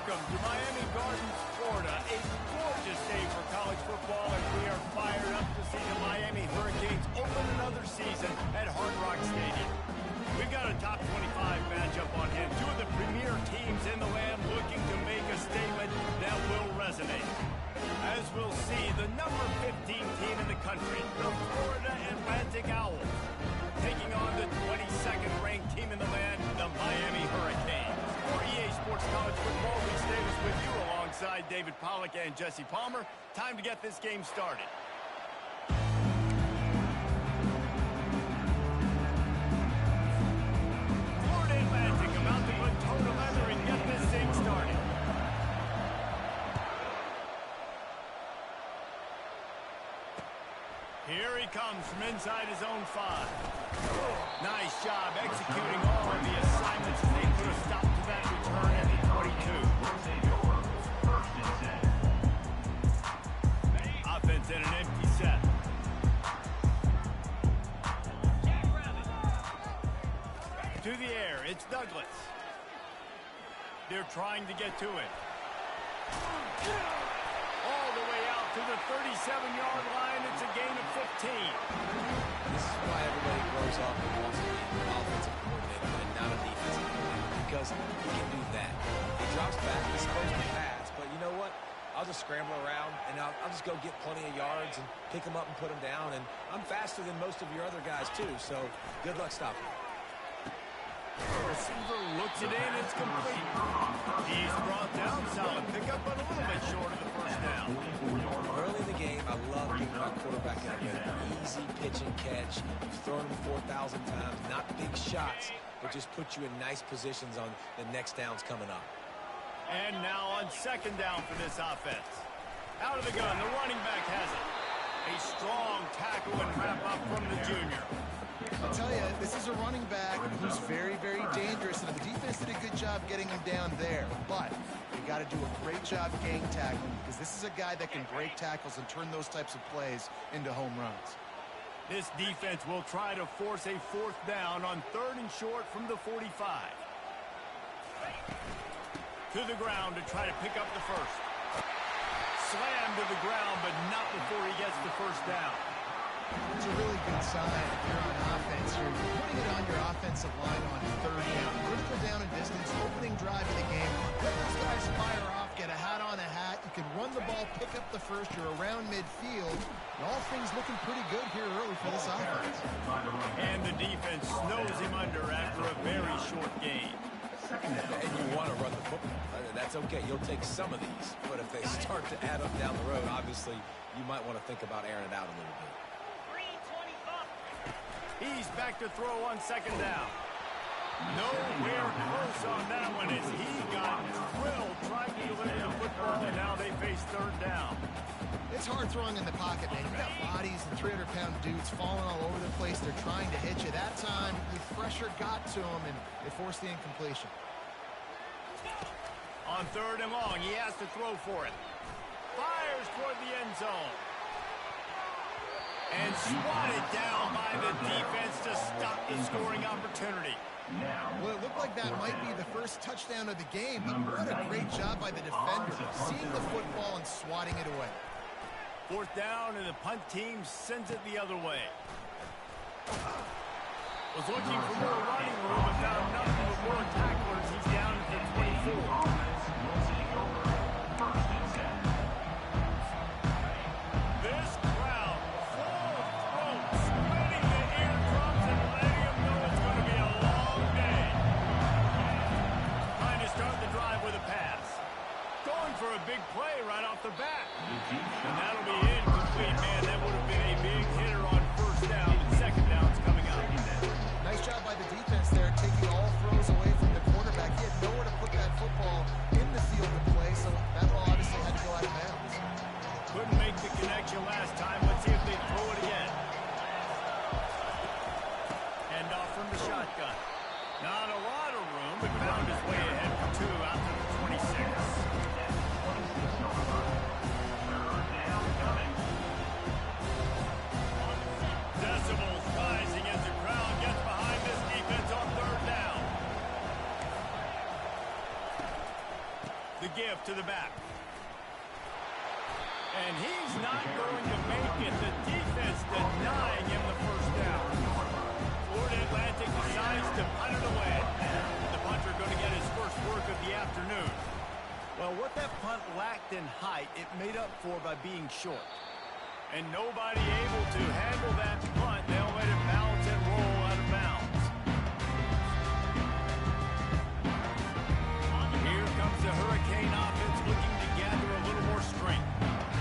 Welcome to Miami Gardens, Florida. A gorgeous day for college football, and we are fired up to see the Miami Hurricanes open another season at Hard Rock Stadium. We've got a top 25 matchup on hand. Two of the premier teams in the land looking to make a statement that will resonate. As we'll see, the number 15 team in the country, the Florida Atlantic Owls, taking on the 22nd ranked team in the land, the Miami Hurricanes. For EA Sports College Football, Lee Davis with you alongside David Pollack and Jesse Palmer. Time to get this game started. Florida Atlantic about to put toe to leather and get this thing started. Here he comes from inside his own 5. Nice job executing all of the assignments as they put a stop to that return at the 22. Offense in an empty set. To the air, it's Douglas. They're trying to get to it. All the way out to the 37-yard line. It's a gain of 15. This is why everybody grows up and wants to be an offensive coordinator and not a defensive coordinator, because he can do that. He drops back, he's supposed to pass, but you know what? I'll just scramble around, and I'll just go get plenty of yards and pick them up and put them down, and I'm faster than most of your other guys, too, so good luck stopping. Receiver looks it in, it's complete. He's brought down, solid pickup, but a little bit short of the first down. Early in the game, I love giving my quarterback an easy pitch and catch. You've thrown him 4,000 times, not big shots, but just put you in nice positions on the next downs coming up. And now on second down for this offense. Out of the gun, the running back has it. A strong tackle and wrap up from the junior. I'll tell you, this is a running back who's very, very dangerous, and the defense did a good job getting him down there. But you got to do a great job gang tackling, because this is a guy that can break tackles and turn those types of plays into home runs. This defense will try to force a fourth down on 3rd and short from the 45. To the ground to try to pick up the first. Slammed to the ground, but not before he gets the first down. It's a really good sign if you're on offense. You're putting it on your offensive line on 3rd down. Critical down and distance, opening drive of the game. Let those guys fire off, get a hat on a hat. You can run the ball, pick up the first. You're around midfield. And all things looking pretty good here early for this offense. And the defense snows him under after a very short game. And you want to run the football. That's okay. You'll take some of these. But if they start to add up down the road, obviously, you might want to think about airing it out a little bit. He's back to throw on second down. Nowhere close on that one as he got drilled trying to deliver the football, and now they face 3rd down. It's hard throwing in the pocket, man. You've got bodies and 300-pound dudes falling all over the place. They're trying to hit you. That time, the pressure got to him, and they forced the incompletion. On 3rd and long, he has to throw for it. Fires toward the end zone. And swatted down by the defense to stop the scoring opportunity. Well, it looked like that might be the first touchdown of the game, but what a great job by the defender, seeing the football and swatting it away. 4th down, and the punt team sends it the other way. Was looking for more running room, but found nothing but more tacklers. He's down at the 24. This crowd full of throats, splitting the eardrums and letting them know it's going to be a long day. Trying to start the drive with a pass. Going for a big play right off the bat. And that'll be incomplete, man. That would have been a big hitter on 1st down, and 2nd down's coming up. Nice job by the defense there, taking all throws away from the quarterback. He had nowhere to put that football, to the back. And he's not going to make it. The defense denying him the first down. Florida Atlantic decides to punt it away. The punter going to get his first work of the afternoon. Well, what that punt lacked in height, it made up for by being short. And nobody able to handle that punt. They'll let it bounce and roll out of bounds. Here comes the Hurricane offense looking to gather a little more strength.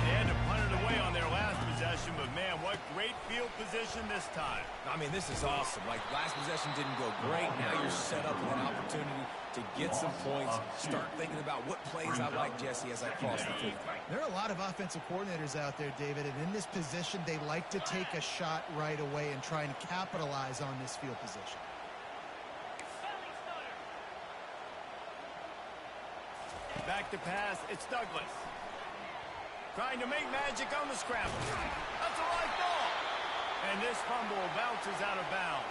They had to punt it away on their last possession, but man, what great field position this time. I mean, this is awesome. Like, last possession didn't go great. Now you're set up with an opportunity to get some points. Start thinking about what plays I like, Jesse, as I cross the field. There are a lot of offensive coordinators out there, David, and in this position, they like to take a shot right away and try and capitalize on this field position. Back to pass, it's Douglas. Trying to make magic on the scramble. That's a right ball. And this fumble bounces out of bounds.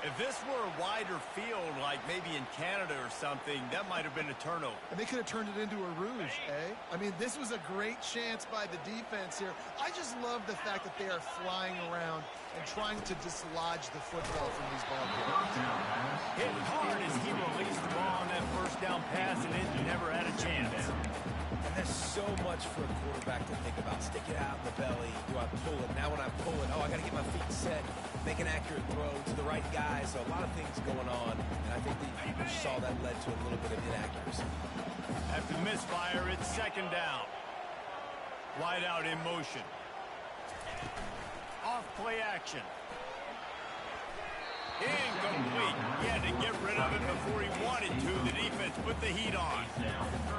If this were a wider field, like maybe in Canada or something, that might have been a turnover. And they could have turned it into a rouge, eh? I mean, this was a great chance by the defense here. I just love the fact that they are flying around and trying to dislodge the football from these ball players. Hit hard as he released the ball on that first down pass, and it never had a chance. And there's so much for a quarterback to think about. Stick it out in the belly. Do I pull it? Now when I pull it, oh, I got to get my feet set. Make an accurate throw to the right guy. So a lot of things going on. And I think that you saw that led to a little bit of inaccuracy. After the misfire, it's second down. Wide out in motion. Off play action. Incomplete. He had to get rid of it before he wanted to. The defense put the heat on.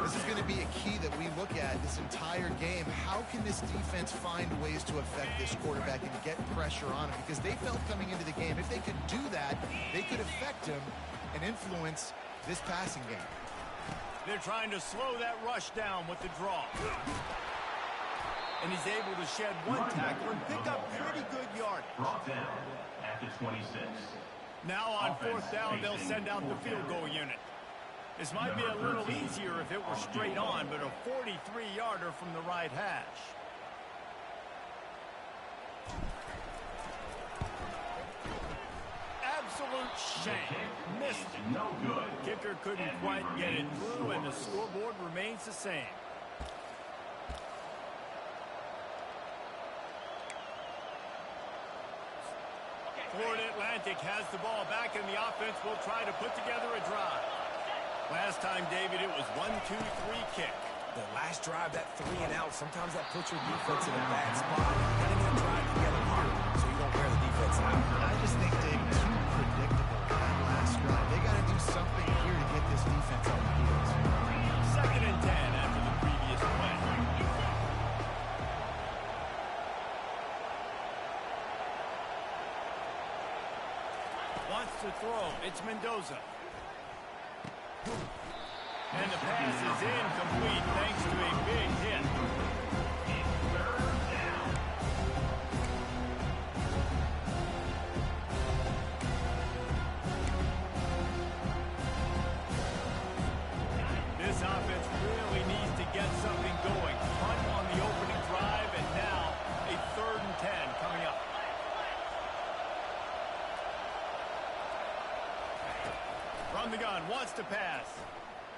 This is going to be a key that we look at this entire game. How can this defense find ways to affect this quarterback and get pressure on him? Because they felt coming into the game, if they could do that, they could affect him and influence this passing game. They're trying to slow that rush down with the draw. And he's able to shed one tackle and pick up pretty good yardage. Brought down at the 26. Now on fourth down, they'll send out the field goal unit. This might be a little easier if it were straight on, but a 43-yarder from the right hash. Absolute shame. Missed it. No good. Kicker couldn't quite get it through, and the scoreboard remains the same. Florida Atlantic has the ball back, and the offense will try to put together a drive. Last time, David, it was 1-2-3 kick. The last drive, that 3 and out, sometimes that puts your defense in a bad spot. Getting a drive together here so you don't wear the defense out. I just think, Dave, too predictable that last drive. They got to do something here to get this defense on the heels. Second and 10 after the previous play. Wants to throw. It's Mendoza. And the pass is incomplete thanks to a big hit. This offense really needs to get something going. Punt on the opening drive, and now a 3rd and 10 coming up. From the gun, wants to pass.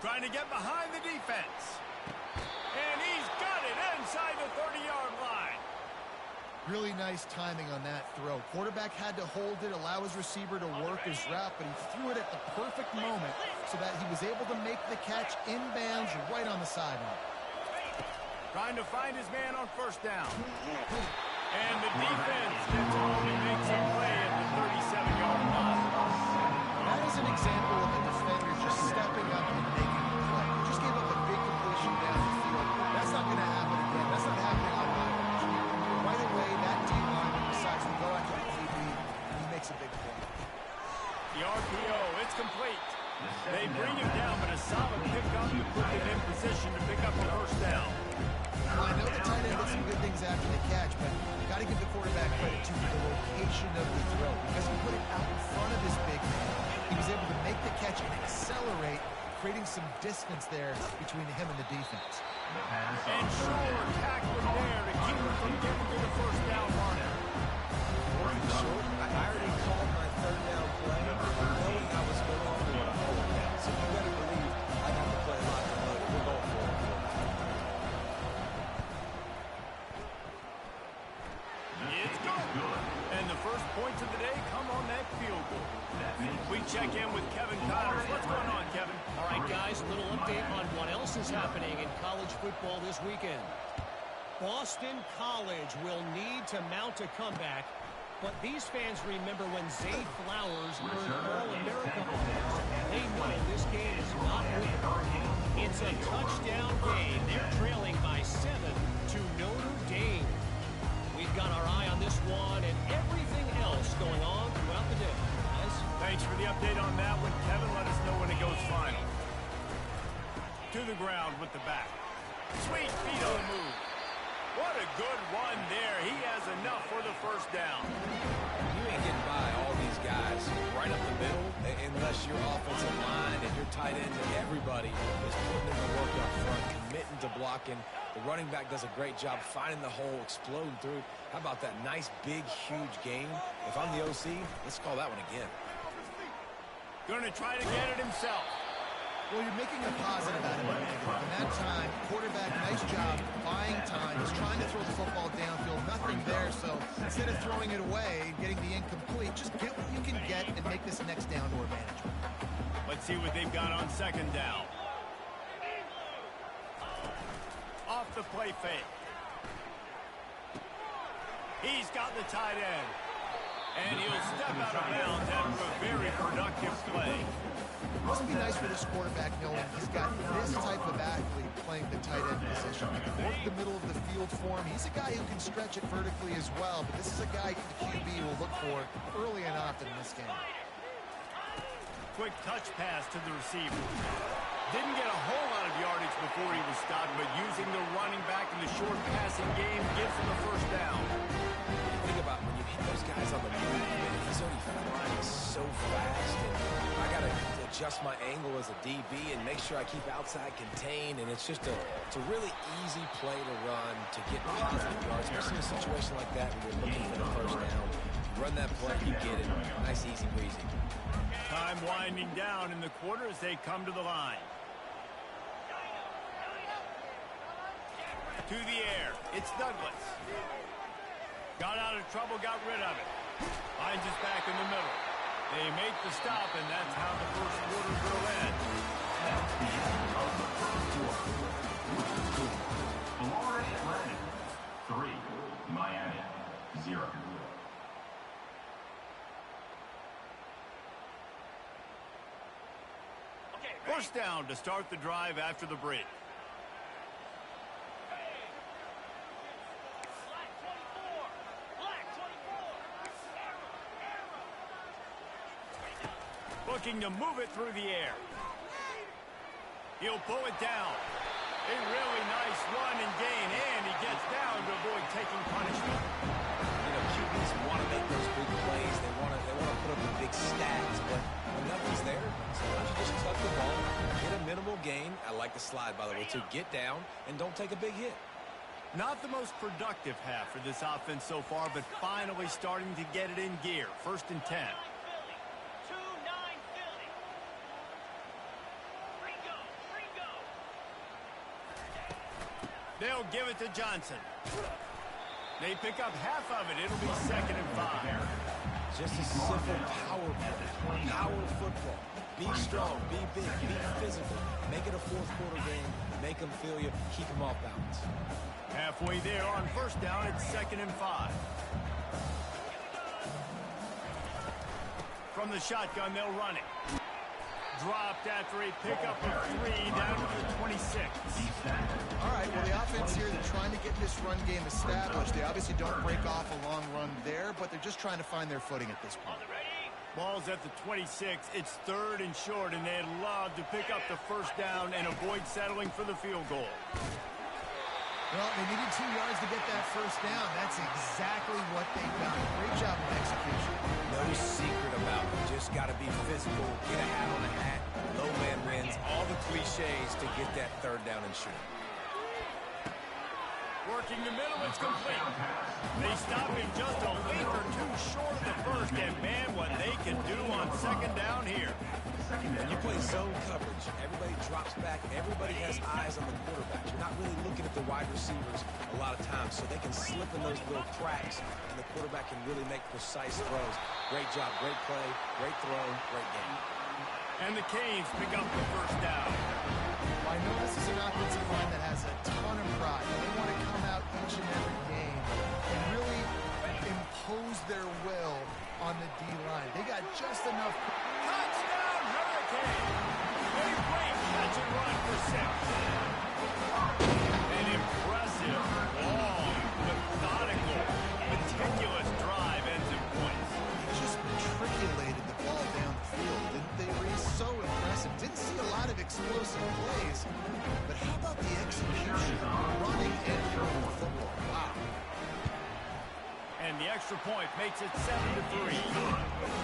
Trying to get behind the defense. And he's got it inside the 30-yard line. Really nice timing on that throw. Quarterback had to hold it, allow his receiver to work his route, but he threw it at the perfect moment so that he was able to make the catch inbounds right on the sideline. Trying to find his man on first down. And the defense gets home and makes a play at the 37-yard line. That is an example of a defender just stepping up and making a play. He just gave up a big completion down the field. That's not going to happen again. That's not happening on my watch. Right away, that D-line decides to go after the QB, and he makes a big play. The RPO, it's complete. They bring him down, but a solid pickup to put him in position to pick up a first down. Well, I know the tight end did some good things after the catch, but you got to give the quarterback credit to the location of the throw because he put it out in front of his big man. He was able to make the catch and accelerate creating some distance there between him and the defense. And sure, tackle him there to keep him from getting to the first down marker. I already called my third down play, knowing I was going for a fourth down. So you better believe I got the play locked and loaded. We're going for it. It's good. And the first points of the day come on that field goal. We check in with Kevin Connors. What's going on, Kevin? All right, guys, a little update on what else is happening in college football this weekend. Boston College will need to mount a comeback, but these fans remember when Zay Flowers earned All-America honors. They know this game is not over. It's a touchdown game. They're trailing by 7 to Notre Dame. We've got our eye on this one and everything else going on throughout the day. Guys? Thanks for the update on that one, Kevin. Let us know when it goes final. To the ground with the back. Sweet feet on the move. What a good run there. He has enough for the first down. You ain't getting by all these guys right up the middle unless your offensive line and your tight ends and everybody is putting in the work up front, committing to blocking. The running back does a great job finding the hole, exploding through. How about that nice, big, huge game? If I'm the OC, let's call that one again. Going to try to get it himself. Well, you're making a positive out of it, negative. In that time, quarterback, nice job, buying time. He's trying to throw the football downfield. Nothing there, so instead of throwing it away and getting the incomplete, just get what you can get and make this next down more manageable. Let's see what they've got on second down. Off the play fake. He's got the tight end. And he'll step out of bounds after a very productive play. It must be nice for this quarterback knowing he's got this type of athlete playing the tight end position. Work the middle of the field for him. He's a guy who can stretch it vertically as well, but this is a guy the QB will look for early and often in this game. Quick touch pass to the receiver. Didn't get a whole lot of yardage before he was stopped, but using the running back in the short passing game gives him the first down. Think about when you hit those guys on the move, man, he's already flying so fast, and I got to adjust my angle as a DB and make sure I keep outside contained, and it's just it's a really easy play to run to get positive yards, especially in a situation like that when you're looking for the first down. You run that play, you get it. Nice, easy breezy. Time winding down in the quarter as they come to the line. To the air, it's Douglas. Got out of trouble, got rid of it. Finds us back in the middle. They make the stop, and that's how the first quarter will end. Florida Atlantic 3, Miami 0. First down to start the drive after the break. Looking to move it through the air. He'll pull it down. A really nice run and gain, and he gets down to avoid taking punishment. You know, QBs want to make those big plays. They want to put up the big stats, but when nothing's there, sometimes you just tuck the ball, get a minimal gain. I like the slide, by the way, too. Get down and don't take a big hit. Not the most productive half for this offense so far, but finally starting to get it in gear. First and 10. They'll give it to Johnson. They pick up half of it. It'll be second and 5. Just a simple power play. Power football. Be strong, be big, be physical. Make it a fourth quarter game. Make them feel you. Keep them off balance. Halfway there on first down, it's second and 5. From the shotgun, they'll run it. Dropped after a pickup of 3 down to the 26. All right, well, the offense here, they're trying to get this run game established. They obviously don't break off a long run there, but they're just trying to find their footing at this point. Ball's at the 26. It's third and short, and they'd love to pick up the first down and avoid settling for the field goal. Well, they needed 2 yards to get that first down. That's exactly what they've done. Great job of execution. No secret about it. Just got to be physical, get a hat on a hat, low man wins, all the cliches to get that third down and shoot. Working the middle, it's complete. They stop him just a week or two short of the first, and man, what they can do on second down here. When you play zone coverage, everybody drops back, everybody has eyes on the quarterback. You're not really looking at the wide receivers a lot of times, so they can slip in those little cracks, and the quarterback can really make precise throws. Great job, great play, great throw, great game. And the Canes pick up the first down. I know this is an offensive line that has a ton of pride. They want to come out each and every game and really impose their will on the D-line. They got just enough. Touchdown, Hurricane! A great catch and run for 6. An impressive, long, methodical, meticulous drive ends in points. They just matriculated the ball down the field, didn't they, Reese? So impressive. Didn't see a lot of explosive plays, but how about the execution, running and throwing the football? Wow. And the extra point makes it 7-3.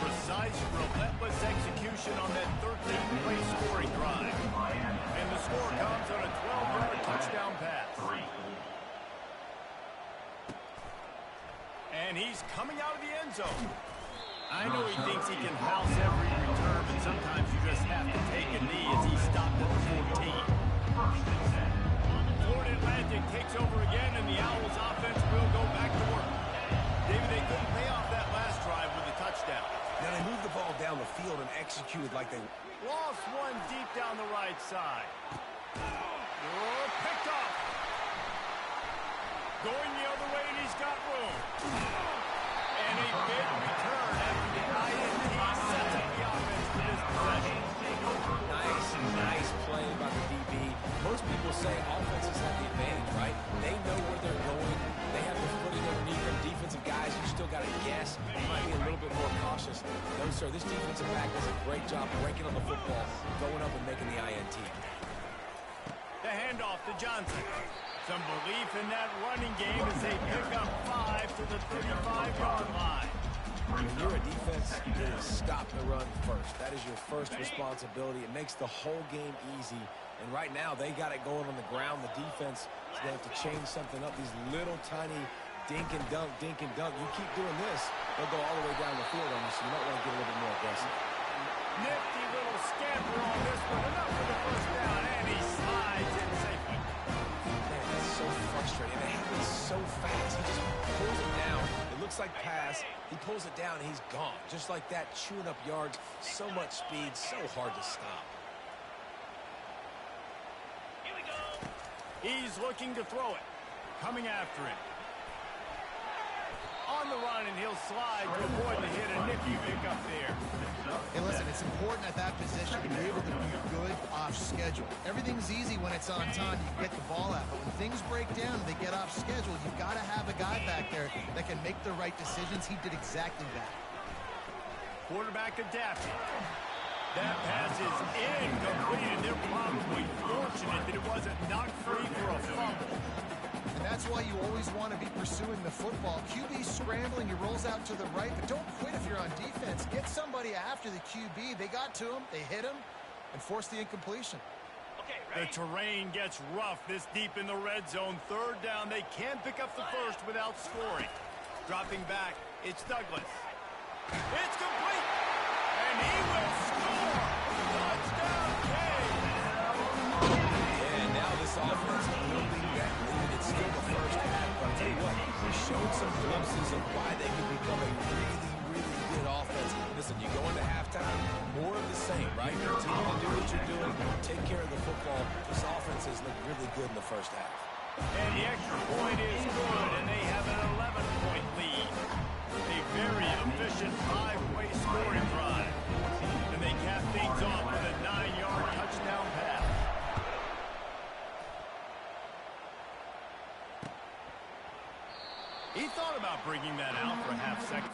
Precise, relentless execution on that 13-play scoring drive. And the score comes on a 12-yard touchdown pass. And he's coming out of the end zone. I know he thinks he can house every return, but sometimes you just have to take a knee as he stopped at the 14. Florida Atlantic takes over again, and the Owls offense will go back to work. David, they couldn't pay off that last drive with a touchdown. Now they moved the ball down the field and executed like they... Lost one deep down the right side. Oh, picked off. Going the other way, and he's got room. And a big return after the INT sets up the offense for this possession. Nice play by the DB. Most people say offenses have the advantage, right? They know where they're going. They have the footing underneath them. Defensive guys, you still got to guess. You might be a little bit more cautious. No, sir, this defensive back does a great job breaking on the football, going up and making the INT. The handoff to Johnson. Some belief in that running game as they pick up 5 to the 35-yard line. When you're a defense, you need to stop the run first. That is your first responsibility. It makes the whole game easy. And right now, they got it going on the ground. The defense is going to have to change something up. These little tiny dink and dunk, dink and dunk. You keep doing this, they'll go all the way down the field on you, so you might want to get a little bit more aggressive. Nifty little scamper on this one. Enough for the first down, and he slides in safely. Man, that's so frustrating. It happens so fast. He just pulls it down. It looks like pass. He pulls it down, and he's gone. Just like that, chewing up yards. So much speed, so hard to stop. Here we go. He's looking to throw it. Coming after him. On the run, and he'll slide to avoid the hit, and Nicky pick up there. Hey, listen, it's important at that position to be able to be good off schedule. Everything's easy when it's on time. You can get the ball out. But when things break down and they get off schedule, you've got to have a guy back there that can make the right decisions. He did exactly that. Quarterback adapted. That pass is incomplete, and they're probably fortunate that it wasn't knocked free for a fumble. And that's why you always want to be pursuing the football. QB scrambling, he rolls out to the right, but don't quit if you're on defense. Get somebody after the QB. They got to him, they hit him, and forced the incompletion. Okay, the terrain gets rough this deep in the red zone. Third down, they can't pick up the first without scoring. Dropping back, it's Douglas. It's complete, and he will score. Touchdown, Canes. Yeah, now this offense is building that lead. It's still the first half, but I'll tell you what, they showed some glimpses of why they could become a really good offense. Listen, you go into halftime, more of the same, right? Continue to do what you're doing, take care of the football. This offense has looked really good in the first half. And the extra point is good, and they have an 11-point lead. A very efficient 5-way scoring drive. And they cap things off with a 9-yard touchdown pass. He thought about bringing that out for a half second.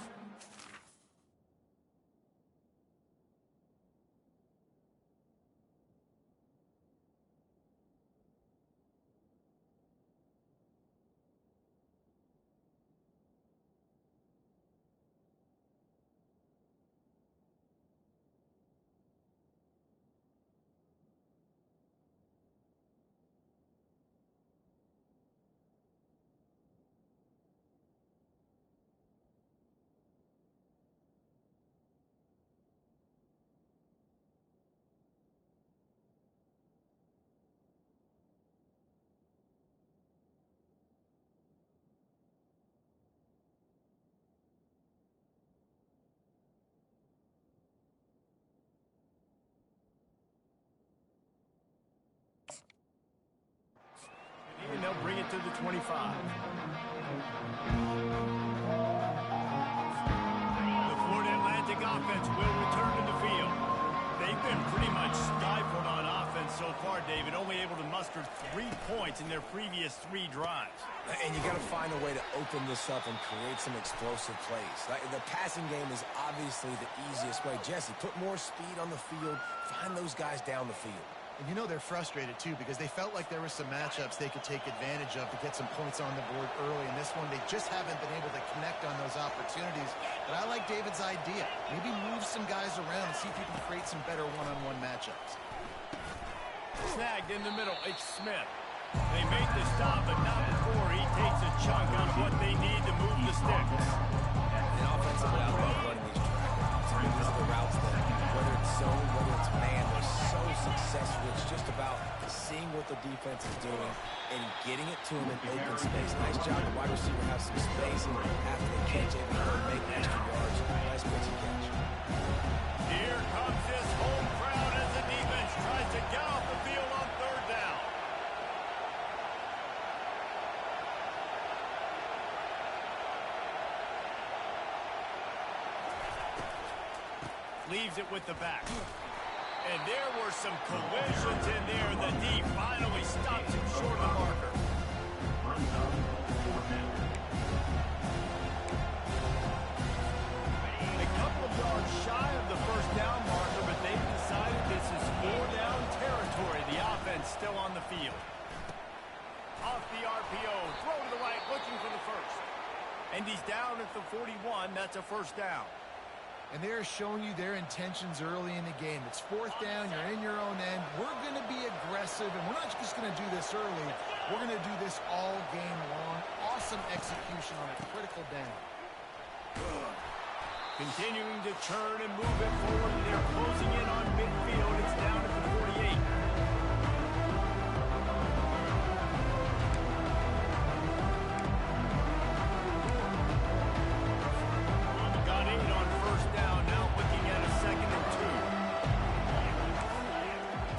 the 25. The Florida Atlantic offense will return to the field. They've been pretty much stifled on offense so far, David, only able to muster 3 points in their previous 3 drives. And you got to find a way to open this up and create some explosive plays. The passing game is obviously the easiest way. Jesse, put more speed on the field. Find those guys down the field. And you know they're frustrated, too, because they felt like there were some matchups they could take advantage of to get some points on the board early. In this one, they just haven't been able to connect on those opportunities. But I like David's idea. Maybe move some guys around and see if you can create some better one-on-one matchups. Snagged in the middle, it's Smith. They made the stop, but not before he takes a chunk out of what they need to move the sticks. And offensively, I love running these track routes. I mean, these are the routes that, whether it's zone, whether it's man, they're so successful. It's just about seeing what the defense is doing and getting it to them in open space. Nice job. The wide receiver has some space, and after they catch, able to make extra yards. Nice pitch and catch. Here comes this home crowd as the defense tries to get off the field on 3rd down. Leaves it with the back. And there were some collisions in there, and the D finally stops him short of the marker. A couple of yards shy of the 1st down marker, but they've decided this is 4-down territory. The offense still on the field. Off the RPO, throw to the right, looking for the 1st. And he's down at the 41. That's a 1st down. And they're showing you their intentions early in the game. It's 4th down. You're in your own end. We're going to be aggressive, and we're not just going to do this early. We're going to do this all game long. Awesome execution on a critical down. Continuing to turn and move it forward. They're closing in on midfield. It's down at the 48. Got 8 on 1st down. Now looking at a 2nd and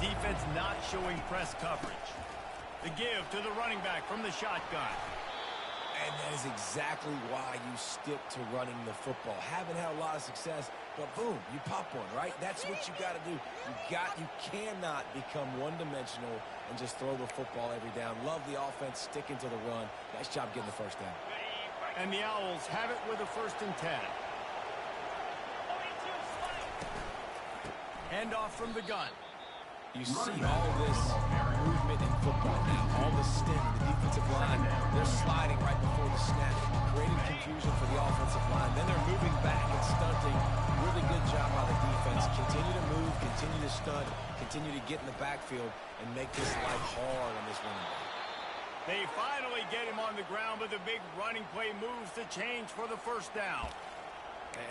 2. Defense not showing press coverage. The give to the running back from the shotgun. And that is exactly why you stick to running the football. Haven't had a lot of success, but boom, you pop one, right? That's what you got to do. You cannot become one-dimensional and just throw the football every down. Love the offense, sticking to the run. Nice job getting the 1st down. And the Owls have it with a 1st and 10. Hand off from the gun. You see all this movement in football now. All the stint, the defensive line, they're sliding right before the snap, creating confusion for the offensive line. Then they're moving back and stunting. Really good job by the defense. Continue to move, continue to stunt, continue to get in the backfield and make this life hard on this running back. They finally get him on the ground, but the big running play moves the change for the 1st down.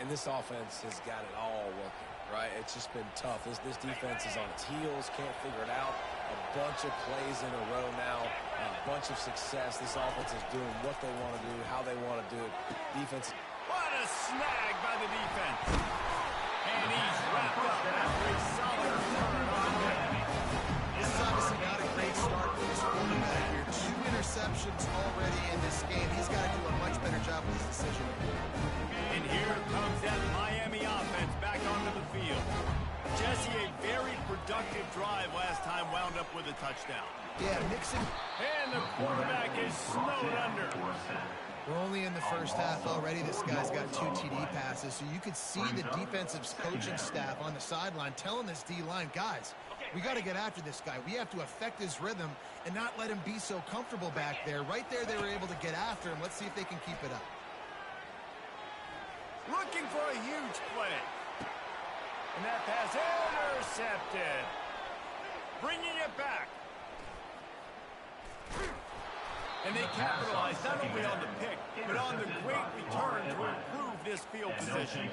And this offense has got it all working, right? It's just been tough. This defense is on its heels, can't figure it out. A bunch of plays in a row now, a bunch of success. This offense is doing what they want to do, how they want to do it. Defense. What a snag by the defense. And he's wrapped up after a solid return on the way. This is obviously not a great start for this quarterback here. 2 interceptions already in this game. He's got to do a much better job with his decision. And here comes that Miami offense back onto the field. Jesse, a very productive drive last time, wound up with a touchdown. Yeah, Nixon. And the quarterback is snowed under. We're only in the 1st half already. This guy's got 2 TD passes, so you could see the defensive coaching staff on the sideline telling this D-line, guys, we got to get after this guy. We have to affect his rhythm and not let him be so comfortable back there. Right there, they were able to get after him. Let's see if they can keep it up. Looking for a huge play. And that pass intercepted. Bringing it back. And they capitalized not only on the pick, but on the great return to improve this field position.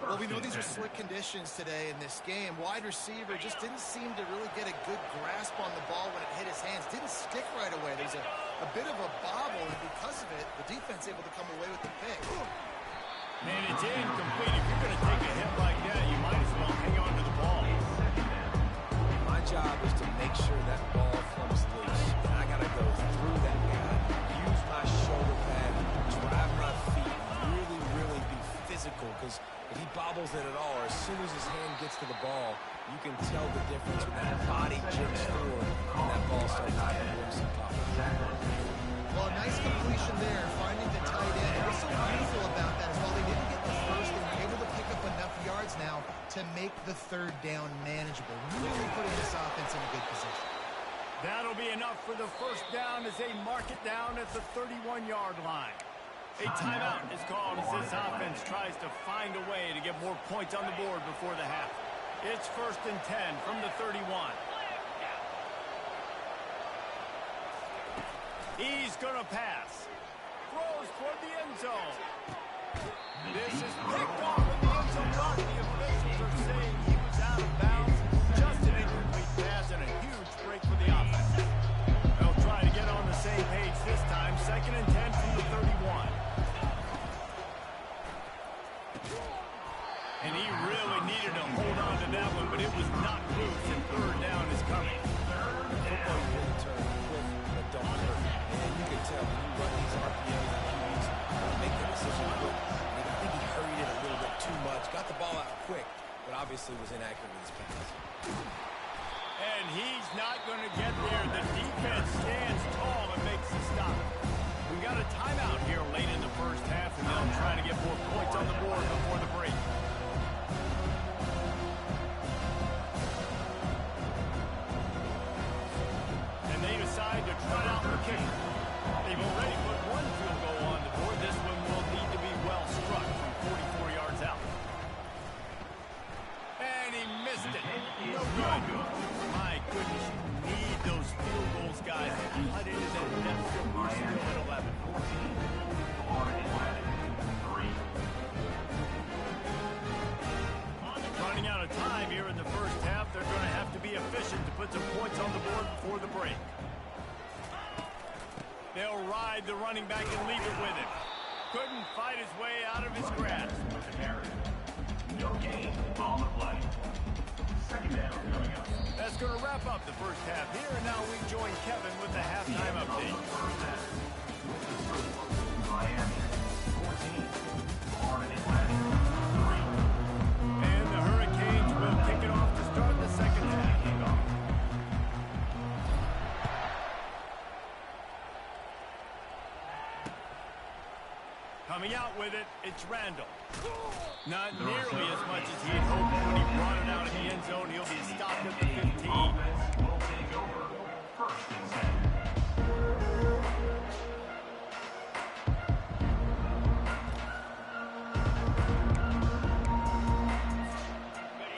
Well, we know these are slick conditions today in this game. Wide receiver just didn't seem to really get a good grasp on the ball when it hit his hands. Didn't stick right away. There's a bit of a bobble, and because of it, the defense able to come away with the pick. And it's incomplete. If you're going to take a hit like that, you might as well hang on to the ball. My job is to make sure that ball comes loose. And I got to go through that guy, because if he bobbles it at all, or as soon as his hand gets to the ball, you can tell the difference when that body jerks forward and that ball starts to come loose and pop. Well, a nice completion there, finding the tight end. What's so beautiful about that is while they didn't get the first, they were able to pick up enough yards now to make the third down manageable. Really putting this offense in a good position. That'll be enough for the first down as they mark it down at the 31-yard line. A timeout is called as this offense tries to find a way to get more points on the board before the half. It's 1st and 10 from the 31. He's going to pass. Throws toward the end zone. This is picked off in the end zone. The officials are saying he was out of bounds. Just an incomplete pass and a huge break for the offense. They'll try to get on the same page this time. 2nd and 10 from the 31. And he really needed to hold on to that one, but it was not loose, and third down is coming. Football is going to turn quick, but don't hurt. And you can tell when you run these RPOs and QBs, make the decision quick. I think he hurried it a little bit too much, got the ball out quick, but obviously was inaccurate with his pass. And he's not going to get there. The defense stands tall and makes the stop. We got a timeout here late in the first half, and they'll try to get more points on the board before the break. And they decide to trot out the kicker. They've already put one field goal on the board. This one will need to be well struck from 44 yards out. And he missed it. No good. My goodness, you need those field goals, guys, to cut into that deficit. We're still at 11. Running out of time here in the first half. They're going to have to be efficient to put some points on the board before the break. They'll ride the running back and leave it with him. Couldn't fight his way out of his grasp. No gain on the play. 2nd down coming up. That's going to wrap up the first half here, and now we join Kevin with the halftime update. Miami 14, Florida Atlantic 3. And the Hurricanes will kick it off to start the second half. Coming out with it, it's Randall. Not nearly as much as he had hoped when he brought it out in the end zone. He'll be stopped at the 15. Offense will take over 1st and 10.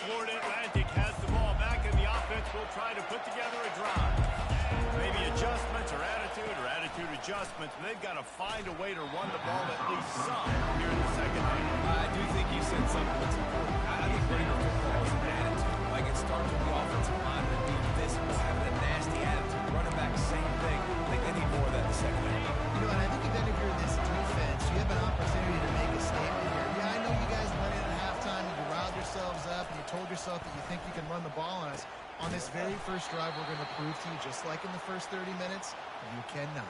Florida Atlantic has the ball back, and the offense will try to put together a drive. Maybe adjustments or attitude adjustments, but they've got to find a way to run the ball at least some here in the second half. I do think you said something that's important. I think running the football is an attitude. Like it starts with the offensive lineman being visible, having a nasty attitude. Running back, same thing. I think they need more of that in the second half. You know, and I think if any of you are this defense, you have an opportunity to make a statement here. Yeah, I know you guys went in at halftime and you riled yourselves up and you told yourself that you think you can run the ball on us. On this very first drive, we're going to prove to you, just like in the first 30 minutes, you cannot.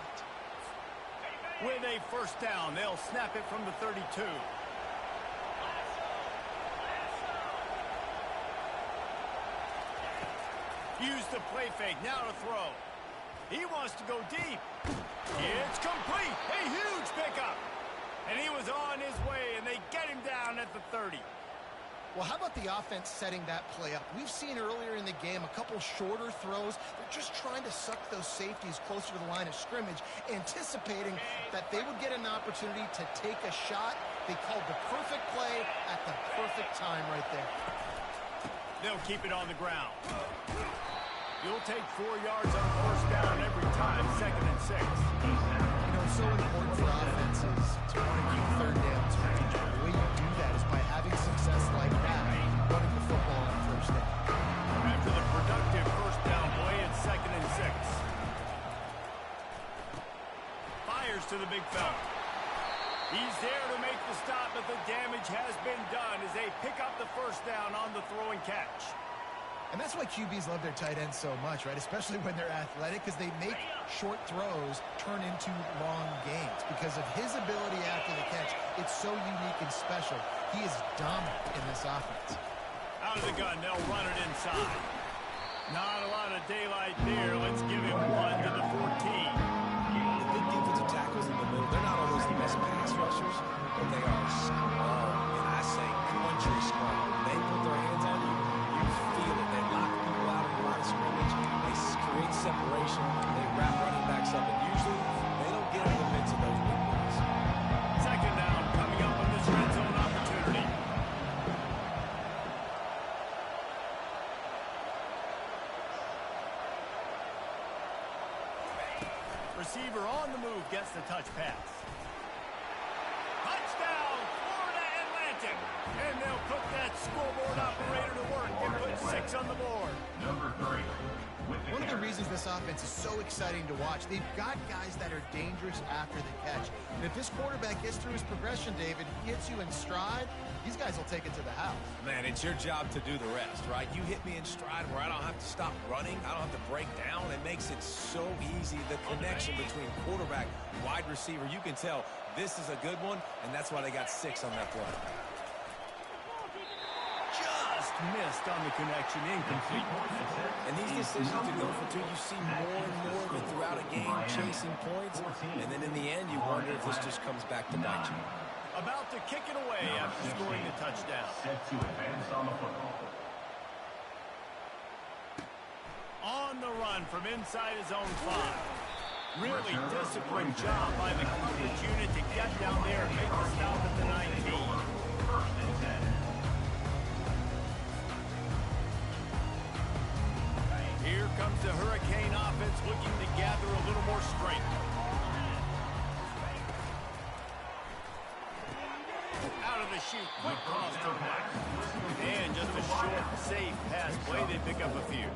With a first down, they'll snap it from the 32. Use the play fake, now to throw. He wants to go deep. It's complete. A huge pickup. And he was on his way, and they get him down at the 30. Well, how about the offense setting that play up? We've seen earlier in the game a couple shorter throws. They're just trying to suck those safeties closer to the line of scrimmage, anticipating that they would get an opportunity to take a shot. They called the perfect play at the perfect time right there. They'll keep it on the ground. You'll take 4 yards on first down every time, 2nd and 6. You know, it's so important for offenses to want to keep third downs manageable. The way you do that is by having success like that, running the football on first down. After the productive first down play, it's 2nd and 6. Fires to the big fella. He's there to make the stop, but the damage has been done as they pick up the first down on the throw and catch. And that's why QBs love their tight ends so much, right? Especially when they're athletic, because they make short throws turn into long gains. Because of his ability after the catch, it it's so unique and special. He is dominant in this offense. Out of the gun, they'll run it inside. Not a lot of daylight there. Let's give him 1 to the 14. The big defensive tackles in the middle, they're not always the best pass rushers, but they are strong, and I say country strong. They put their hands on you, you feel it. They lock people out in the line of scrimmage. They create separation. They wrap running backs up, and usually they don't get in the midst of those big plays. Second down coming up on this red zone opportunity. Receiver on the move gets the touch pass. Touchdown, Florida Atlantic. And they'll put that scoreboard operator to work and put 6 on the board. Number 3. One of the reasons this offense is so exciting to watch, they've got guys that are dangerous after the catch. And if this quarterback gets through his progression, David, he hits you in stride, these guys will take it to the house. Man, it's your job to do the rest, right? You hit me in stride where I don't have to stop running. I don't have to break down. It makes it so easy. The connection between quarterback, wide receiver, you can tell this is a good one, and that's why they got 6 on that play. Just missed on the connection, incomplete. And these decisions to go for 2, you see more and more of it throughout a game, chasing points, and then in the end, you wonder if this just comes back to bite you. About to kick it away after scoring the touchdown. Set to advance on the football. On the run from inside his own 5. Really disciplined job by the coverage unit to get down there and make the stop at the 19. First and 10. Here comes the Hurricane offense looking to gather a little more strength. Out of the chute, quick cross to the back. And just a short, safe pass play. They pick up a few.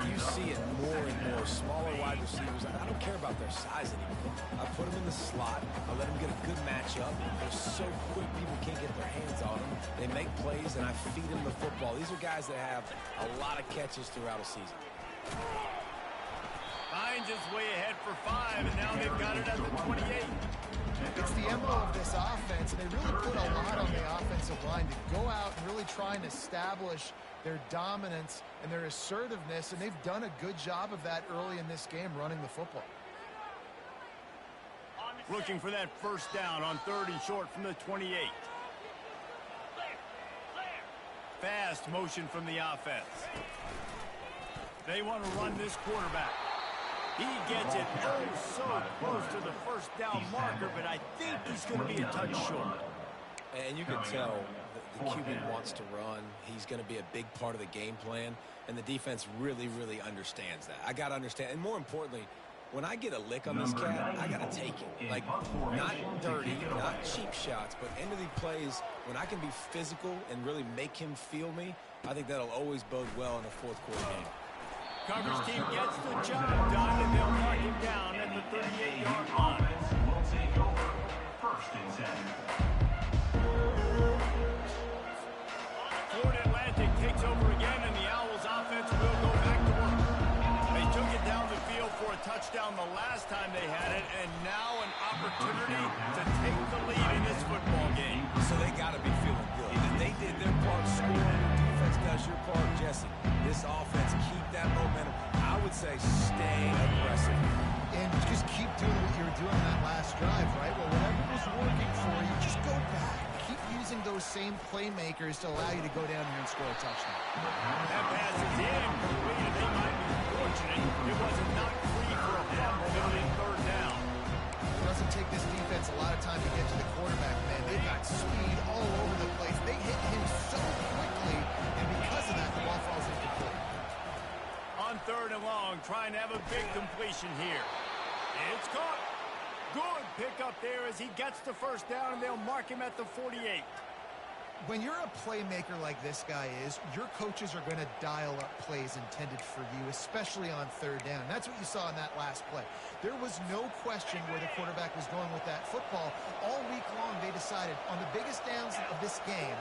You see it more and more. Smaller wide receivers, I don't care about their size anymore. I put them in the slot. I let them get a good matchup. They're so quick, people can't get their hands on them. They make plays, and I feed them the football. These are guys that have a lot of catches throughout a season. Hines is way ahead for 5, and now they've got it at the 28. It's the emblem of this offense, and they really put a lot on the offensive line to go out and really try and establish their dominance and their assertiveness, and they've done a good job of that early in this game running the football. Looking for that first down on 3rd and short from the 28. Fast motion from the offense. They want to run this quarterback. He gets it oh so close to the first down marker, but I think he's going to be a touch short. And you can tell the QB wants to run. He's going to be a big part of the game plan, and the defense really, really understands that. I got to understand, and more importantly, when I get a lick on this cat, I got to take it. Like, not dirty, not cheap shots, but end of the plays, when I can be physical and really make him feel me, I think that'll always bode well in a 4th quarter game. Coverage team gets the job done, and they'll mark him down at the 38-yard line. Will take over. First and 10. Florida Atlantic takes over again, and the Owls offense will go back to work. They took it down the field for a touchdown the last time they had it, and now an opportunity to take the lead in this football game. So they got to be feeling good. If they did their part scoring, the defense does your part, Jesse. This offense, keep that momentum. I would say stay aggressive. And just keep doing what you were doing on that last drive, right? Well, whatever was working for you, just go back. Keep using those same playmakers to allow you to go down here and score a touchdown. That pass is incomplete, and they might be fortunate it wasn't knocked free for a fumble building 3rd down. It doesn't take this defense a lot of time to get to the quarterback, man. They've got speed all over the place. They hit him so quickly, and because of that, the ball falls incomplete. On 3rd and long, trying to have a big completion here. It's caught. Good pickup there as he gets the first down, and they'll mark him at the 48. When you're a playmaker like this guy is, your coaches are going to dial up plays intended for you, especially on 3rd down. That's what you saw in that last play. There was no question where the quarterback was going with that football. All week long, they decided on the biggest downs of this game,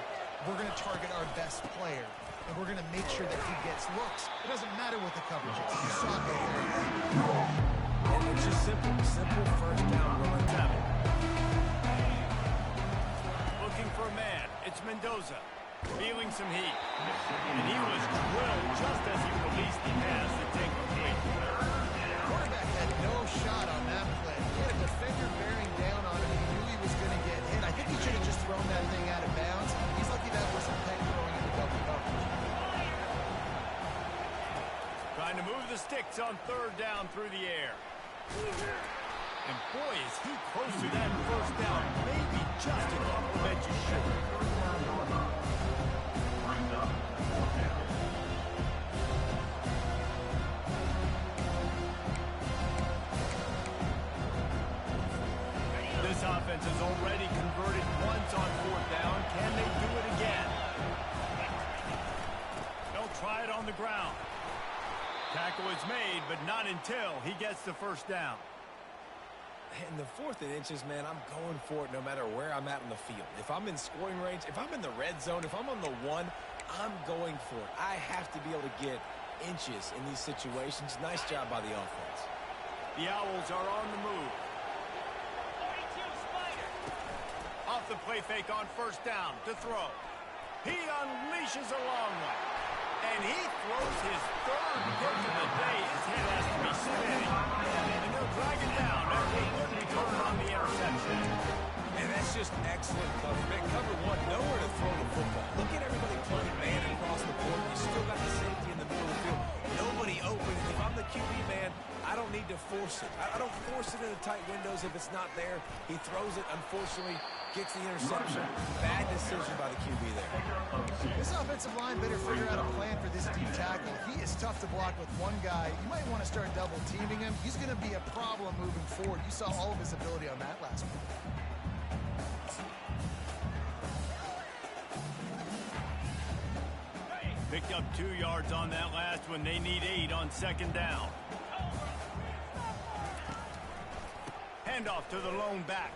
we're going to target our best player, and we're going to make sure that he gets looks. It doesn't matter what the coverage is. You saw it right there. And it's just simple first down run. It's Mendoza feeling some heat. And he was drilled just as he released the pass to take complete. The quarterback had no shot on that play. He had a defender bearing down on him. He knew he was going to get hit. I think he should have just thrown that thing out of bounds. He's lucky that wasn't Peck throwing into double coverage. Trying to move the sticks on third down through the air. And boy, is he close to that first down. Maybe just a couple of inches short. This offense has already converted once on fourth down. Can they do it again? They'll try it on the ground. Tackle is made, but not until he gets the first down. In the 4th and inches, man, I'm going for it no matter where I'm at in the field. If I'm in scoring range, if I'm in the red zone, if I'm on the 1, I'm going for it. I have to be able to get inches in these situations. Nice job by the offense. The Owls are on the move. Off the play fake on first down to throw. He unleashes a long one. And he throws his third pick of the day. His head has to be spinning. And they'll drag it down after a good return on the interception. And that's just excellent cover. Man, cover 1, nowhere to throw the football. Look at everybody playing man across the board. You still got the safety in the middle of the field. Nobody open. If I'm the QB, man, I don't need to force it. I don't force it into tight windows if it's not there. He throws it, unfortunately, gets the interception. Bad decision by the QB there. This offensive line better figure out a plan for this deep tackle. He is tough to block with one guy. You might want to start double teaming him. He's going to be a problem moving forward. You saw all of his ability on that last one. Picked up 2 yards on that last one. They need 8 on second down. Handoff to the lone back.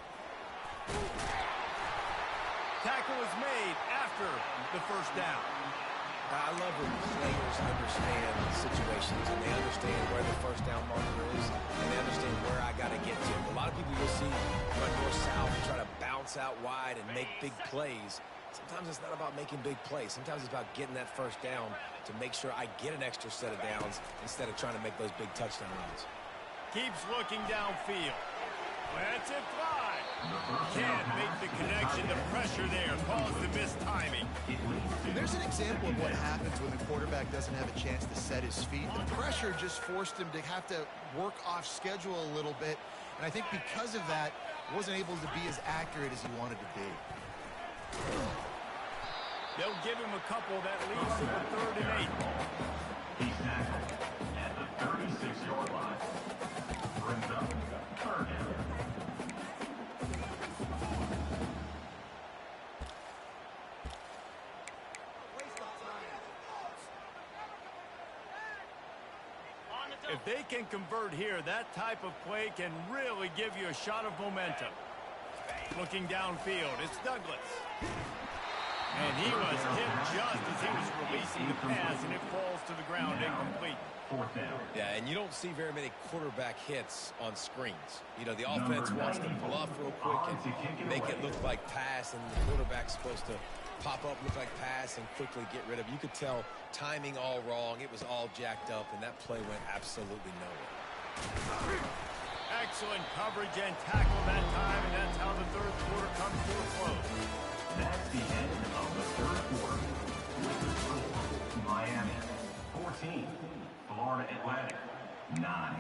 Tackle is made after the first down. I love when players understand situations and they understand where the first down marker is and they understand where I got to get to. A lot of people you'll see run north-south and try to bounce out wide and make big plays. Sometimes it's not about making big plays. Sometimes it's about getting that first down to make sure I get an extra set of downs instead of trying to make those big touchdown runs. Keeps looking downfield. Lets it fly. Can't make the connection. The pressure there caused the missed timing. There's an example of what happens when the quarterback doesn't have a chance to set his feet. The pressure just forced him to have to work off schedule a little bit. And I think because of that, wasn't able to be as accurate as he wanted to be. They'll give him a couple that leads to the 3rd and 8. He's tackled at the 36-yard line. Brings up 3rd down. If they can convert here, that type of play can really give you a shot of momentum. Looking downfield, it's Douglas. And he was hit just as he was releasing the pass, and it falls to the ground incomplete. 4th down. Yeah, and you don't see very many quarterback hits on screens. You know, the offense wants to bluff real quick and make it look like pass, and the quarterback's supposed to pop up, look like pass, and quickly get rid of it. You could tell timing all wrong. It was all jacked up, and that play went absolutely nowhere. Excellent coverage and tackle that time, and that's how the 3rd quarter comes to a close. That's the end of the 3rd quarter. With the score, Miami 14, Florida Atlantic 9.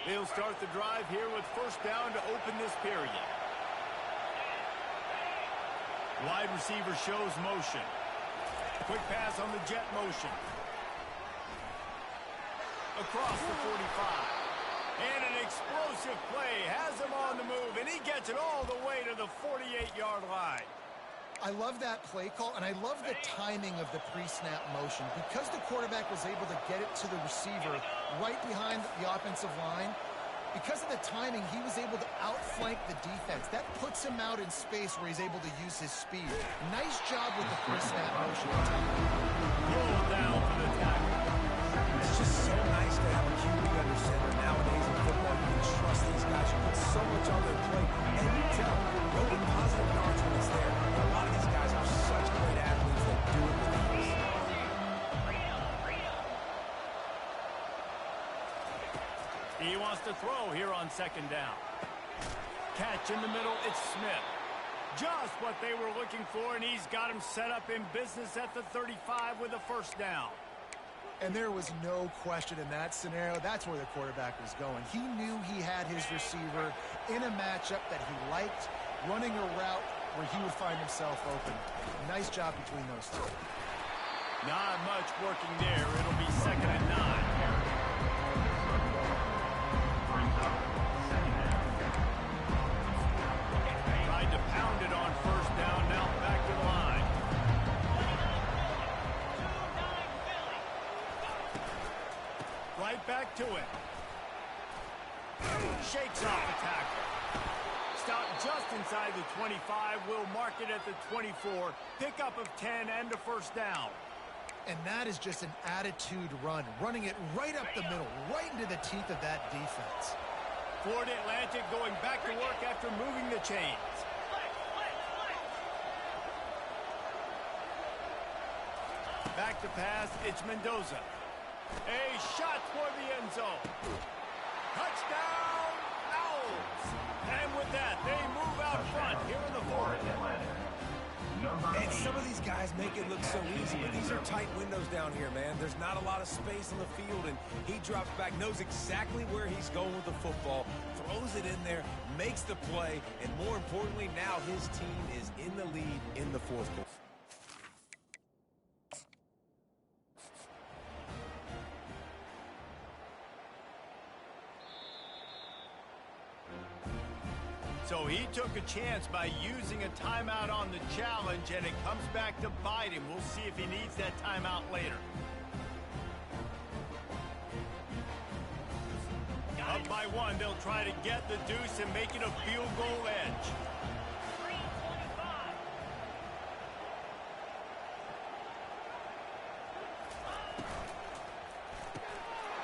They'll start the drive here with first down to open this period. Wide receiver shows motion. Quick pass on the jet motion. Across the 45. And an explosive play has him on the move, and he gets it all the way to the 48-yard line. I love that play call, and I love the timing of the pre-snap motion. Because the quarterback was able to get it to the receiver right behind the offensive line, because of the timing, he was able to outflank the defense. That puts him out in space where he's able to use his speed. Nice job with the pre-snap motion. Roll down for the tackle. It's just so nice to have a QB under center nowadays in football. You can trust these guys. You put so much on their plate. to throw here on second down. Catch in the middle, it's Smith. Just what they were looking for, and he's got him set up in business at the 35 with a first down. And there was no question in that scenario. That's where the quarterback was going. He knew he had his receiver in a matchup that he liked, running a route where he would find himself open. Nice job between those two. Not much working there. It'll be 2nd and 9. Tried to pound it on first down. Now back to the line. Right back to it. Shakes off the tackle. Stopped just inside the 25. Will mark it at the 24. Pickup of 10 and a first down. And that is just an attitude run, running it right up the middle, right into the teeth of that defense. Florida Atlantic going back to work after moving the chains. Back to pass, it's Mendoza. A shot toward the end zone. Touchdown, Owls. And with that, they move out front here in the fourth. And some of these guys make it look so easy, but these are tight windows down here, man. There's not a lot of space on the field, and he drops back, knows exactly where he's going with the football, throws it in there, makes the play, and more importantly, now his team is in the lead in the fourth quarter. So he took a chance by using a timeout on the challenge, and it comes back to bite him. We'll see if he needs that timeout later. Up by one, they'll try to get the deuce and make it a field goal edge.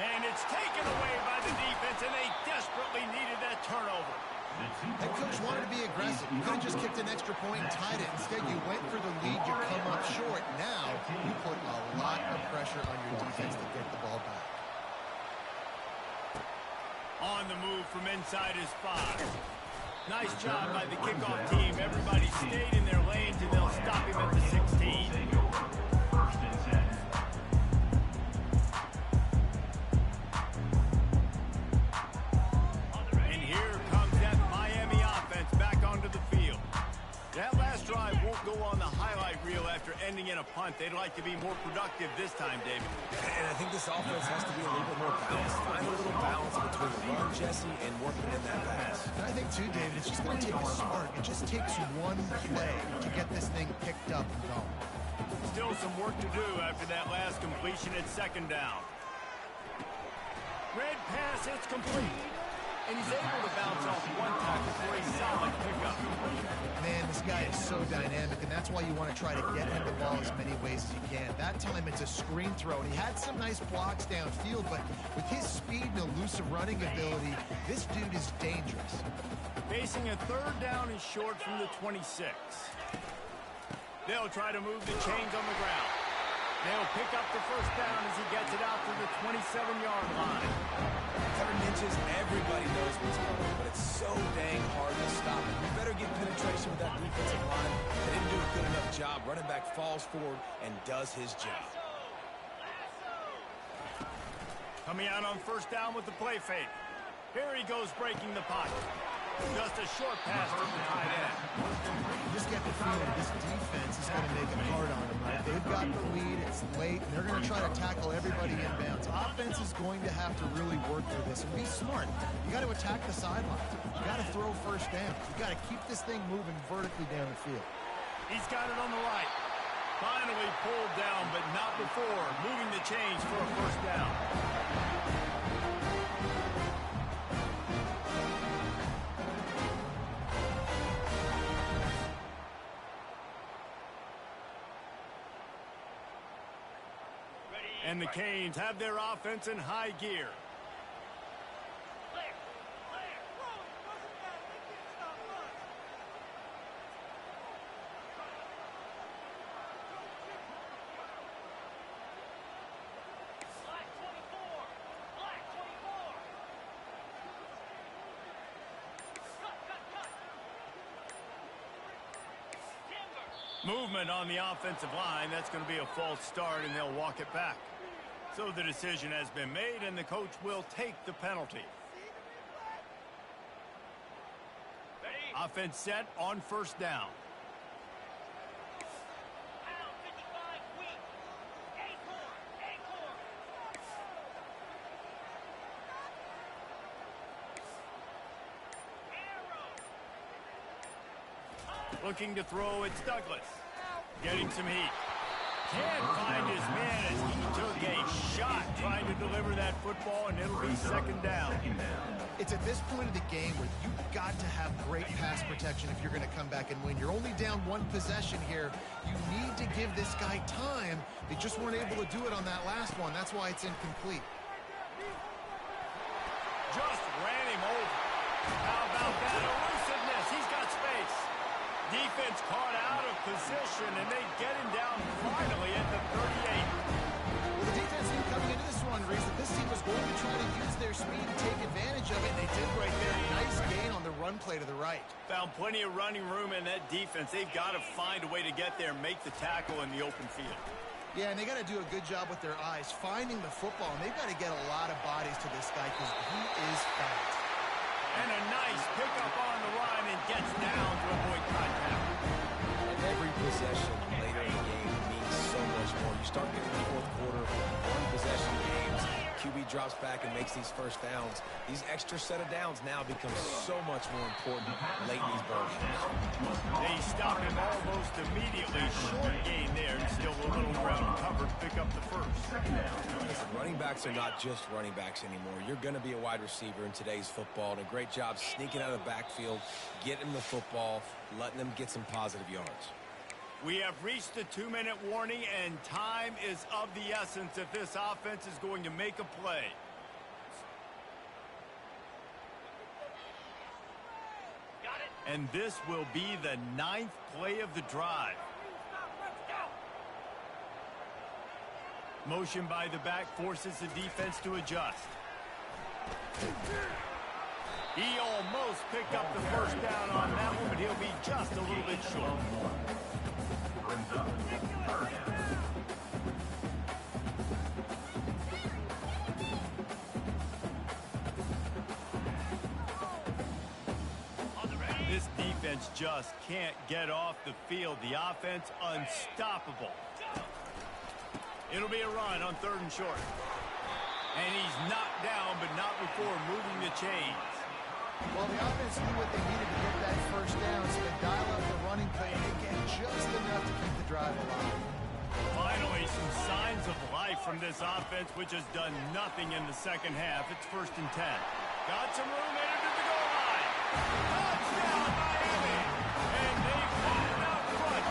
And it's taken away by the defense, and they desperately needed that turnover. Head coach wanted to be aggressive. You could have just kicked an extra point and tied it. Instead, you went for the lead. You come up short. Now, you put a lot of pressure on your defense to get the ball back. On the move from inside his 5. Nice job by the kickoff team. Everybody stayed in their lanes, and they'll stop him at the 16. First and 10. And here comes that Miami offense back onto the field. That last drive won't go on the highlight reel after ending in a punt. They'd like to be more productive this time, David. And I think this offense has to be a little bit more balanced. Find a little balance between the run, Jesse, and working in that pass. And I think, too, David, it's just going to take a spark. It just takes one play to get this thing picked up and going. Still some work to do after that last completion at second down. Red pass, it's complete. And he's able to bounce off one tackle for a solid pickup. Man, this guy is so dynamic, and that's why you want to try to get him the ball as many ways as you can. That time, it's a screen throw, and he had some nice blocks downfield, but with his speed and elusive running ability, this dude is dangerous. Facing a third down and short from the 26. They'll try to move the chains on the ground. They'll pick up the first down as he gets it out to the 27-yard line. 3rd inches, everybody knows what's coming, but it's so dang hard to stop it. You better get penetration with that defensive line. They didn't do a good enough job. Running back falls forward and does his job. Coming out on first down with the play fake. Here he goes breaking the pocket. Just a short pass to the tight end. You just get the feeling this defense is going to make it hard on them, right? They've got the lead, it's late, and they're going to try to tackle everybody inbounds. Offense is going to have to really work through this and be smart. You got to attack the sidelines. You got to throw first down. You got to keep this thing moving vertically down the field. He's got it on the right. Finally pulled down, but not before moving the chains for a first down. And the Canes have their offense in high gear. Movement on the offensive line. That's going to be a false start, and they'll walk it back. So the decision has been made, and the coach will take the penalty. Offense set on first down. Looking to throw, it's Douglas. Getting some heat. Can't find his man as he took a shot trying to deliver that football, and it'll be second down. It's at this point of the game where you've got to have great pass protection if you're going to come back and win. You're only down one possession here. You need to give this guy time. They just weren't able to do it on that last one. That's why it's incomplete. Just ran him over. How about that elusiveness? He's got space. Defense caught out of position, and they get him down finally at the 38. Well, the defense knew coming into this one, Reese, that this team was going to try to use their speed and take advantage of it, and they did right there. Nice gain on the run play to the right. Found plenty of running room in that defense. They've got to find a way to get there and make the tackle in the open field. Yeah, and they got to do a good job with their eyes, finding the football, and they've got to get a lot of bodies to this guy because he is fast. And a nice pickup on the run and gets down to avoid contact. And every possession later in the game means so much more. You start getting the fourth quarter, one-possession games, QB drops back and makes these first downs. These extra set of downs now become so much more important late in these ball games. They stop him almost immediately. Short gain there, and still a little ground covered. Pick up the first. Listen, running backs are not just running backs anymore. You're going to be a wide receiver in today's football, and a great job sneaking out of the backfield, getting the football, letting them get some positive yards. We have reached the 2-minute warning, and time is of the essence if this offense is going to make a play. And this will be the 9th play of the drive. Motion by the back forces the defense to adjust. He almost picked up the first down on that one, but he'll be just a little bit short. This defense just can't get off the field. The offense unstoppable. It'll be a run on 3rd and short. And he's knocked down, but not before moving the chains. Well, the offense knew what they needed to get that first down, so they dial up the running play and they get just enough to keep the drive alive. Finally, some signs of life from this offense, which has done nothing in the second half. It's 1st and 10. Got some room headed to the goal line. Touchdown, Miami! And they've got it out front.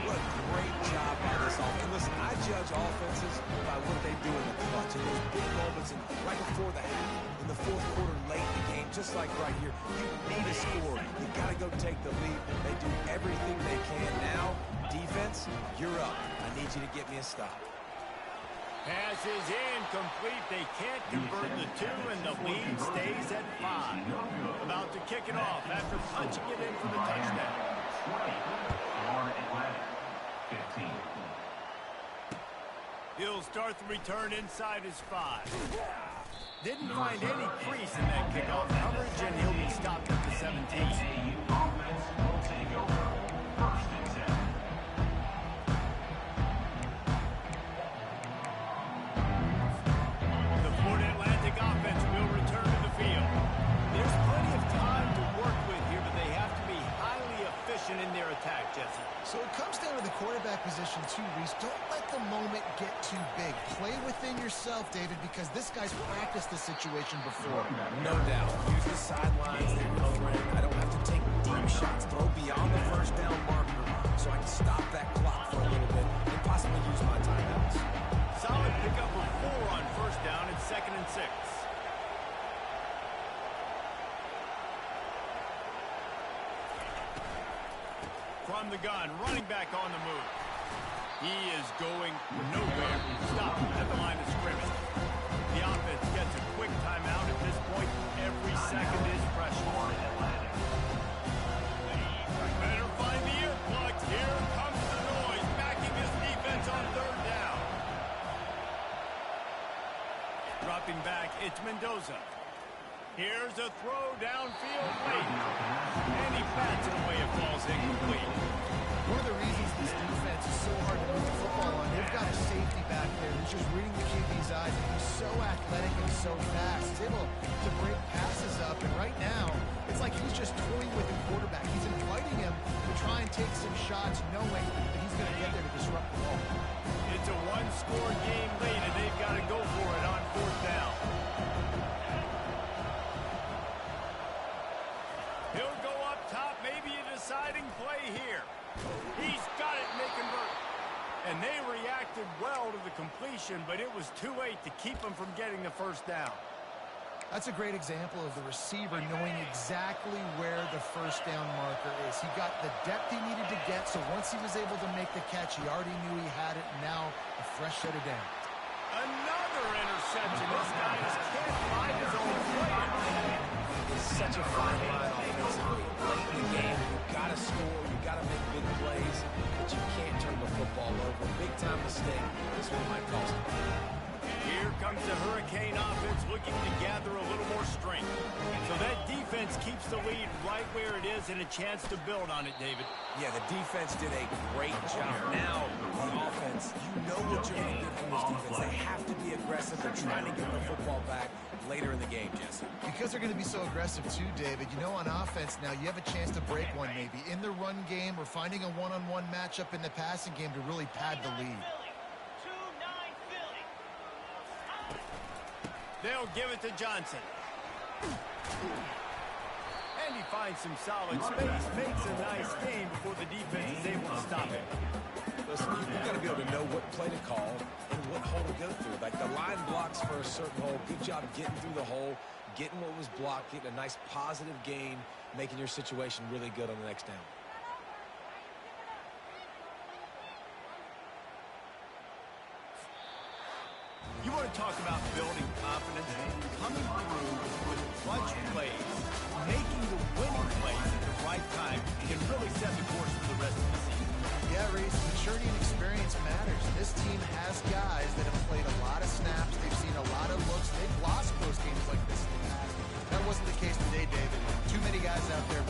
What a great job by this offense. Listen, I judge offenses by what they do in the clutch. In those big moments and right before the half, in the fourth quarter, late in the game, just like right here, you need a score. You got to go take the lead. They do everything they can now. Defense, you're up. I need you to get me a stop. Pass is incomplete. They can't convert the 2, and the lead stays at 5. About to kick it off after punching it in for the touchdown. 20, Florida Atlantic, 15. He'll start the return inside his 5. Didn't find any crease in that kickoff coverage, and he'll be stopped at the 17. Offense will take over. 1st and 10. The Florida Atlantic offense will return to the field. There's plenty of time to work with here, but they have to be highly efficient in their attack, Jesse. So it comes down to the quarterback position too, Reese. Don't let the moment get too big. Play within yourself, David, because this guy's practiced this situation before. No doubt. Use the sidelines. I don't have to take deep shots. Throw beyond the first down marker so I can stop that clock for a little bit and possibly use my timeouts. Solid pickup of 4 on first down and 2nd and 6. From the gun, running back on the move. He is going nowhere. Stop at the line of scrimmage. The offense gets a quick timeout at this point. Every second is precious. Better Here's a throw downfield late. And he bats it away. It falls incomplete. One of the reasons this defense is so hard to move the football on, they've got a safety back there who's just reading the QB's eyes, and he's so athletic and so fast. He's able to break passes up, and right now, it's like he's just toying with the quarterback. He's inviting him to try and take some shots, knowing that he's going to get there to disrupt the ball. It's a one-score game late, and they've got to go for it on fourth down. He'll go up top, maybe a deciding play here. He's got it, and they convert. And they reacted well to the completion, but it was too late to keep them from getting the first down. That's a great example of the receiver knowing exactly where the first down marker is. He got the depth he needed to get, so once he was able to make the catch, he already knew he had it, and now a fresh set of down. Another interception. This guy just can't find his own player. It's such a fine line offensively. Late in the game, you've got to score, you've got to make big plays, but you can't turn the football over. Big-time mistake. This one might cost him. Here comes the Hurricane offense looking to gather a little more strength. So that defense keeps the lead right where it is and a chance to build on it, David. Yeah, the defense did a great job. Now, the offense, you know what you're going to get from this defense. They have to be aggressive. They're trying to get the football back later in the game, Jesse. Because they're going to be so aggressive too, David, you know, on offense now you have a chance to break one maybe in the run game or finding a one-on-one matchup in the passing game to really pad the lead. They'll give it to Johnson. And he finds some solid space, makes a nice gain before the defense is able to stop him. Listen, you've got to be able to know what play to call and what hole to go through. Like the line blocks for a certain hole. Good job getting through the hole, getting what was blocked, getting a nice positive gain, making your situation really good on the next down. You want to talk about building confidence? Coming through with clutch plays, making the winning plays at the right time can really set the course for the rest of the season. Yeah, Reese, maturity and experience matters. This team has guys that have played a lot of snaps. They've seen a lot of looks. They've lost close games like this in the past. That wasn't the case today, David. Too many guys out there